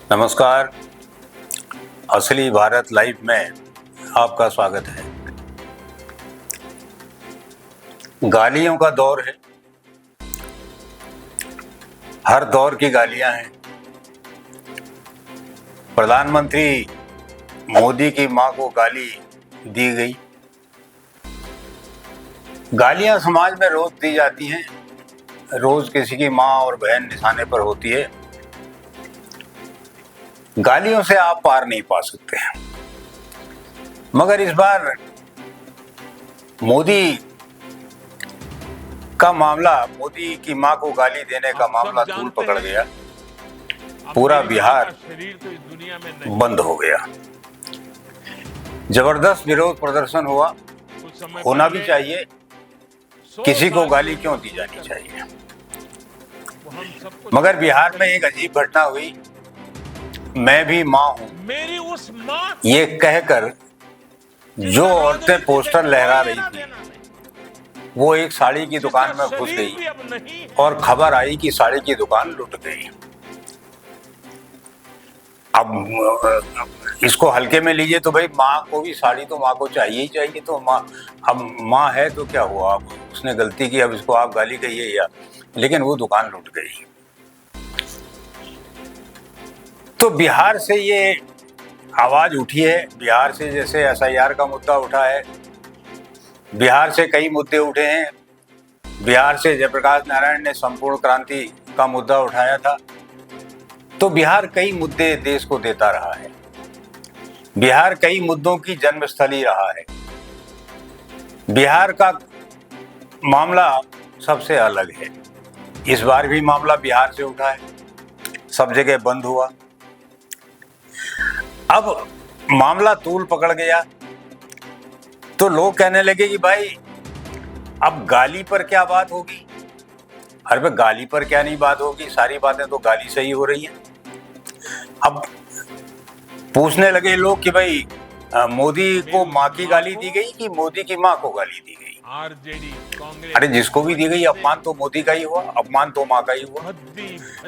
नमस्कार। असली भारत लाइव में आपका स्वागत है। गालियों का दौर है, हर दौर की गालियां हैं। प्रधानमंत्री मोदी की मां को गाली दी गई। गालियां समाज में रोज दी जाती हैं, रोज किसी की मां और बहन निशाने पर होती है। गालियों से आप पार नहीं पा सकते हैं, मगर इस बार मोदी का मामला, मोदी की मां को गाली देने का मामला तूल पकड़ गया। पूरा बिहार बंद हो गया। जबरदस्त विरोध प्रदर्शन हुआ, होना भी चाहिए। किसी को गाली क्यों दी जानी चाहिए? मगर बिहार में एक अजीब घटना हुई। मैं भी मां हूं, मेरी उस मां ये कहकर जो औरतें पोस्टर लहरा रही थी, वो एक साड़ी की दुकान में घुस गई और खबर आई कि साड़ी की दुकान लुट गई। अब इसको हल्के में लीजिए तो भाई, माँ को भी साड़ी तो माँ को चाहिए ही चाहिए। तो माँ, अब माँ है तो क्या हुआ, अब उसने गलती की, अब इसको आप गाली कहिए या, लेकिन वो दुकान लुट गई। तो बिहार से ये आवाज उठी है, बिहार से जैसे SIR का मुद्दा उठा है, बिहार से कई मुद्दे उठे हैं। बिहार से जयप्रकाश नारायण ने संपूर्ण क्रांति का मुद्दा उठाया था। तो बिहार कई मुद्दे देश को देता रहा है। बिहार कई मुद्दों की जन्मस्थली रहा है। बिहार का मामला सबसे अलग है। इस बार भी मामला बिहार से उठा है, सब जगह बंद हुआ। अब मामला तूल पकड़ गया तो लोग कहने लगे कि भाई अब गाली पर क्या बात होगी। अरे भाई, गाली पर क्या नहीं बात होगी, सारी बातें तो गाली से ही हो रही हैं। अब पूछने लगे लोग कि भाई मोदी को माँ की गाली दी गई कि मोदी की माँ को गाली दी गई। अरे जिसको भी दी गई, अपमान तो मोदी का ही हुआ, अपमान तो माँ का ही हुआ।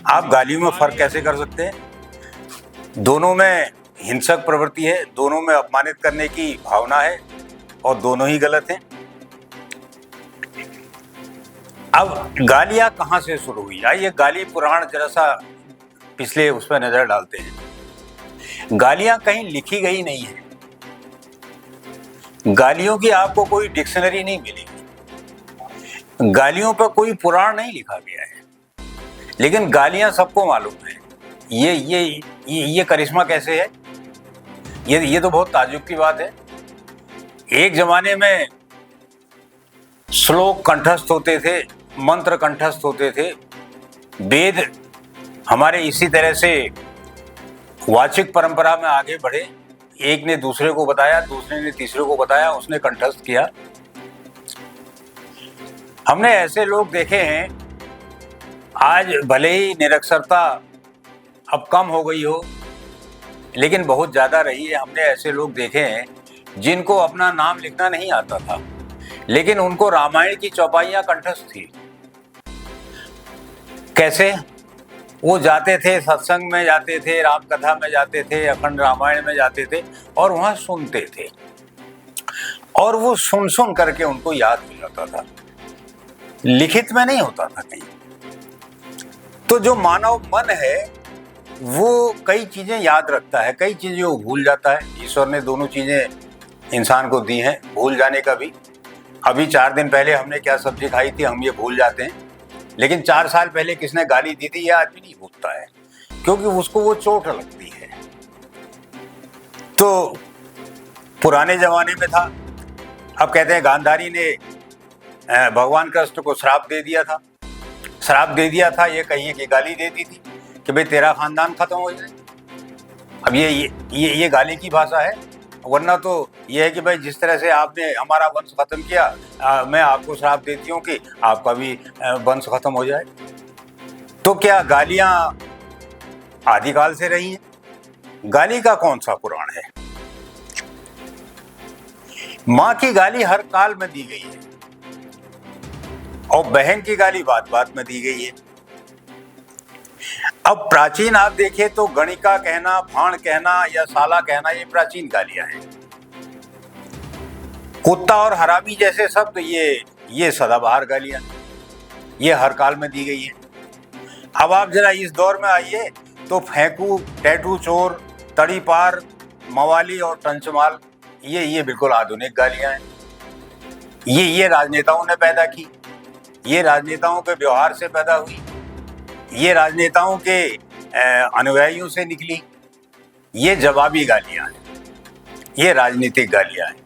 आप गालियों में फर्क कैसे कर सकते हैं? दोनों में हिंसक प्रवृत्ति है, दोनों में अपमानित करने की भावना है और दोनों ही गलत हैं। अब गालियां कहां से शुरू हुई? आइए गाली पुराण जरा सा पिछले उस पर नजर डालते हैं। गालियां कहीं लिखी गई नहीं है, गालियों की आपको कोई डिक्शनरी नहीं मिलेगी, गालियों पर कोई पुराण नहीं लिखा गया है, लेकिन गालियां सबको मालूम है। ये करिश्मा कैसे है? ये तो बहुत ताज्जुब की बात है। एक जमाने में श्लोक कंठस्थ होते थे, मंत्र कंठस्थ होते थे, वेद हमारे इसी तरह से वाचिक परंपरा में आगे बढ़े। एक ने दूसरे को बताया, दूसरे ने तीसरे को बताया, उसने कंठस्थ किया। हमने ऐसे लोग देखे हैं, आज भले ही निरक्षरता अब कम हो गई हो, लेकिन बहुत ज्यादा रही है। हमने ऐसे लोग देखे हैं जिनको अपना नाम लिखना नहीं आता था, लेकिन उनको रामायण की चौपाइयां कंठस्थ थी। कैसे? वो जाते थे, सत्संग में जाते थे, राम कथा में जाते थे, अखंड रामायण में जाते थे और वहां सुनते थे, और वो सुन सुन करके उनको याद हो जाता था, लिखित में नहीं होता था कहीं। तो जो मानव मन है वो कई चीजें याद रखता है, कई चीजें वो भूल जाता है। ईश्वर ने दोनों चीजें इंसान को दी हैं, भूल जाने का भी। अभी 4 दिन पहले हमने क्या सब्जी खाई थी, हम ये भूल जाते हैं, लेकिन 4 साल पहले किसने गाली दी थी, ये आदमी नहीं भूलता है, क्योंकि उसको वो चोट लगती है। तो पुराने जमाने में था। अब कहते हैं गांधारी ने भगवान कृष्ण को श्राप दे दिया था। श्राप दे दिया था, ये कहिए कि गाली दे दी थी कि भाई तेरा खानदान खत्म हो जाए। अब ये गाली की भाषा है? वरना तो ये है कि भाई जिस तरह से आपने हमारा वंश खत्म किया, मैं आपको श्राप देती हूँ कि आपका भी वंश खत्म हो जाए। तो क्या गालियां आदिकाल से रही हैं? गाली का कौन सा पुराण है? माँ की गाली हर काल में दी गई है, और बहन की गाली बात बात में दी गई है। अब प्राचीन आप देखिए तो गणिका कहना, भाण कहना या साला कहना, ये प्राचीन गालियां हैं। कुत्ता और हरामी जैसे शब्द ये सदाबहार गालियां, ये हर काल में दी गई है। अब आप जरा इस दौर में आइए तो फेंकू, टैटू चोर, तड़ी पार, मवाली और टंचमाल, ये बिल्कुल आधुनिक गालियां हैं। ये राजनेताओं ने पैदा की, ये राजनेताओं के व्यवहार से पैदा हुई, ये राजनेताओं के अनुयायियों से निकली। ये जवाबी गालियां हैं, ये राजनीतिक गालियां हैं,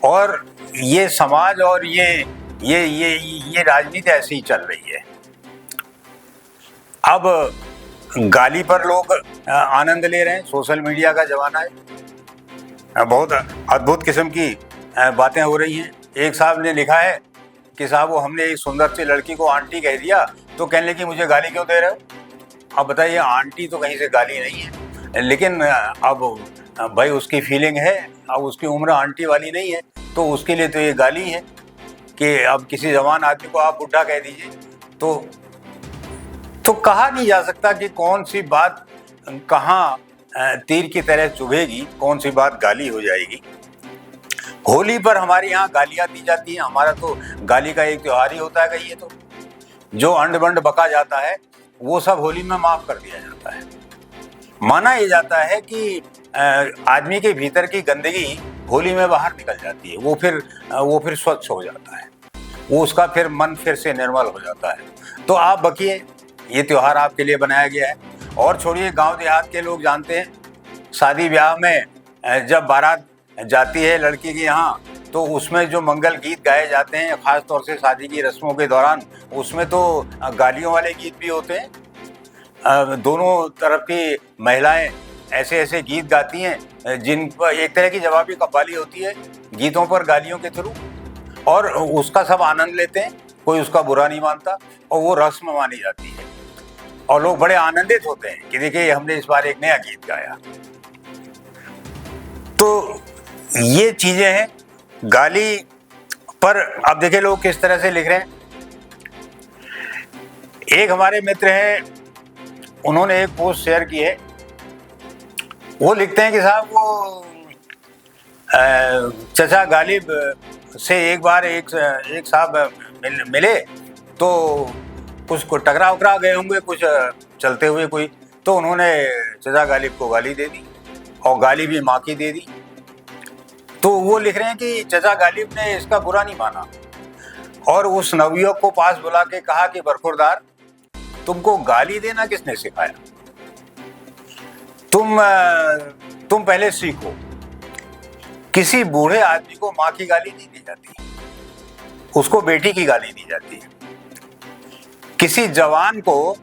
और ये समाज और ये राजनीति ऐसी ही चल रही है। अब गाली पर लोग आनंद ले रहे हैं, सोशल मीडिया का जमाना है, बहुत अद्भुत किस्म की बातें हो रही हैं। एक साहब ने लिखा है कि साहब वो हमने एक सुंदर सी लड़की को आंटी कह दिया तो कहने लगी मुझे गाली क्यों दे रहे हो। अब बताइए, आंटी तो कहीं से गाली नहीं है, लेकिन अब भाई उसकी फीलिंग है, अब उसकी उम्र आंटी वाली नहीं है, तो उसके लिए तो ये गाली है कि अब किसी जवान आदमी को आप बुढ़ा कह दीजिए। तो कहा नहीं जा सकता कि कौन सी बात कहाँ तीर की तरह चुभेगी, कौन सी बात गाली हो जाएगी। होली पर हमारे यहाँ गालियाँ दी जाती हैं, हमारा तो गाली का एक त्योहार ही होता है कि ये तो जो अंड बंड बका जाता है वो सब होली में माफ कर दिया जाता है। माना ये जाता है कि आदमी के भीतर की गंदगी होली में बाहर निकल जाती है, वो फिर स्वच्छ हो जाता है, वो उसका फिर मन फिर से निर्मल हो जाता है। तो आप बकिए, ये त्योहार आपके लिए बनाया गया है। और छोड़िए, गांव देहात के लोग जानते हैं, शादी ब्याह में जब बारात जाती है लड़की के यहाँ तो उसमें जो मंगल गीत गाए जाते हैं, खास तौर से शादी की रस्मों के दौरान, उसमें तो गालियों वाले गीत भी होते हैं। दोनों तरफ की महिलाएं ऐसे ऐसे गीत गाती हैं जिन पर एक तरह की जवाबी कव्वाली होती है गीतों पर गालियों के थ्रू, और उसका सब आनंद लेते हैं, कोई उसका बुरा नहीं मानता, और वो रस्म मानी जाती है और लोग बड़े आनंदित होते हैं कि देखिए हमने इस बार एक नया गीत गाया। तो ये चीजें हैं गाली पर। अब देखिए लोग किस तरह से लिख रहे हैं। एक हमारे मित्र हैं, उन्होंने एक पोस्ट शेयर की है, वो लिखते हैं कि साहब वो चचा गालिब से एक बार एक साहब मिले तो कुछ को टकरा उकरा गए होंगे, कुछ चलते हुए कोई, तो उन्होंने चचा गालिब को गाली दे दी और गाली भी माँ की दे दी। तो वो लिख रहे हैं कि चचा गालिब ने इसका बुरा नहीं माना और उस नवयुवक को पास बुला के कहा कि बरखुरदार, तुमको गाली देना किसने सिखाया? तुम पहले सीखो। किसी बूढ़े आदमी को माँ की गाली नहीं दी जाती, उसको बेटी की गाली दी जाती है। किसी जवान को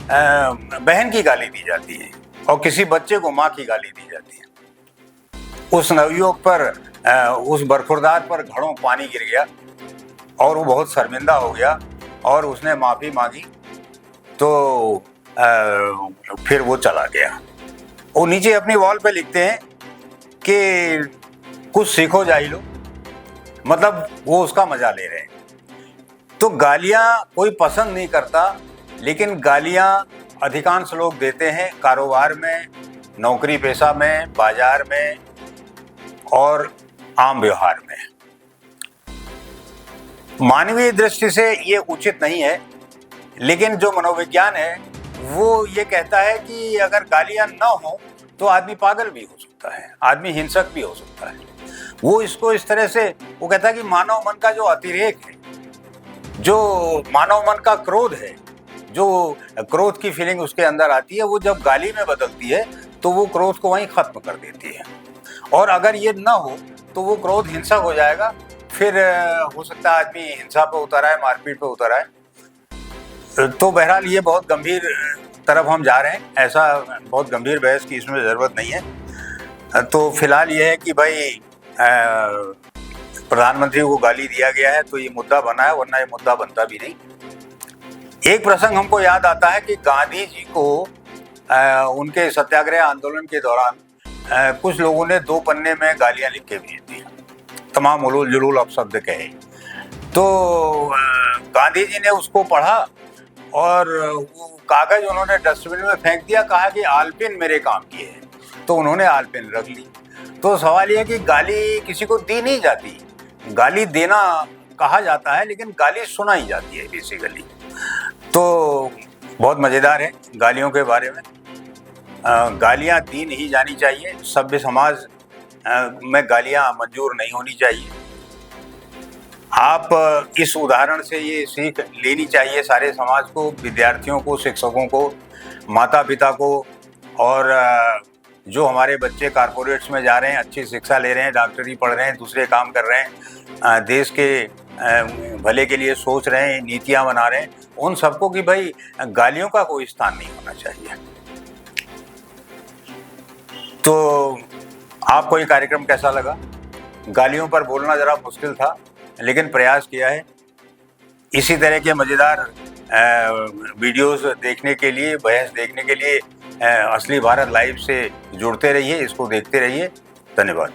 बहन की गाली दी जाती है और किसी बच्चे को माँ की गाली दी जाती है। उस नवयुवक पर, उस बरखुरदार पर घड़ों पानी गिर गया और वो बहुत शर्मिंदा हो गया और उसने माफी मांगी, तो फिर वो चला गया। वो नीचे अपनी वॉल पे लिखते हैं कि कुछ सीखो जाहिलो, मतलब वो उसका मजा ले रहे हैं। तो गालियां कोई पसंद नहीं करता, लेकिन गालियां अधिकांश लोग देते हैं कारोबार में, नौकरी पेशा में, बाजार में और आम व्यवहार में। मानवीय दृष्टि से ये उचित नहीं है, लेकिन जो मनोविज्ञान है वो ये कहता है कि अगर गालियां न हो तो आदमी पागल भी हो सकता है, आदमी हिंसक भी हो सकता है। वो इसको इस तरह से, वो कहता है कि मानव मन का जो अतिरेक है, जो मानव मन का क्रोध है, जो क्रोध की फीलिंग उसके अंदर आती है, वो जब गाली में बदलती है तो वो क्रोध को वहीं खत्म कर देती है। और अगर ये ना हो तो वो क्रोध हिंसक हो जाएगा, फिर हो सकता है आदमी हिंसा पे उतर आए, मारपीट पे उतर आए। तो बहरहाल ये बहुत गंभीर तरफ हम जा रहे हैं, ऐसा बहुत गंभीर बहस की इसमें ज़रूरत नहीं है। तो फिलहाल ये है कि भाई प्रधानमंत्री को गाली दिया गया है तो ये मुद्दा बना है, वरना ये मुद्दा बनता भी नहीं। एक प्रसंग हमको याद आता है कि गांधी जी को उनके सत्याग्रह आंदोलन के दौरान कुछ लोगों ने 2 पन्ने में गालियां लिख के भेज दी, तमाम उलूल जुलूल अपशब्द कहे। तो गांधी जी ने उसको पढ़ा और वो कागज उन्होंने डस्टबिन में फेंक दिया, कहा कि आलपिन मेरे काम की है, तो उन्होंने आलपिन रख ली। तो सवाल यह है कि गाली किसी को दी नहीं जाती, गाली देना कहा जाता है लेकिन गाली सुनाई जाती है बेसिकली। तो बहुत मज़ेदार है गालियों के बारे में। गालियाँ दी नहीं जानी चाहिए, सभ्य समाज में गालियाँ मंजूर नहीं होनी चाहिए। आप इस उदाहरण से ये सीख लेनी चाहिए सारे समाज को, विद्यार्थियों को, शिक्षकों को, माता पिता को, और जो हमारे बच्चे कॉरपोरेट्स में जा रहे हैं, अच्छी शिक्षा ले रहे हैं, डॉक्टरी पढ़ रहे हैं, दूसरे काम कर रहे हैं, देश के भले के लिए सोच रहे हैं, नीतियाँ बना रहे हैं, उन सबको कि भाई गालियों का कोई स्थान नहीं होना चाहिए। तो आपको ये कार्यक्रम कैसा लगा? गालियों पर बोलना ज़रा मुश्किल था, लेकिन प्रयास किया है। इसी तरह के मज़ेदार वीडियोस देखने के लिए, बहस देखने के लिए असली भारत लाइव से जुड़ते रहिए, इसको देखते रहिए। धन्यवाद।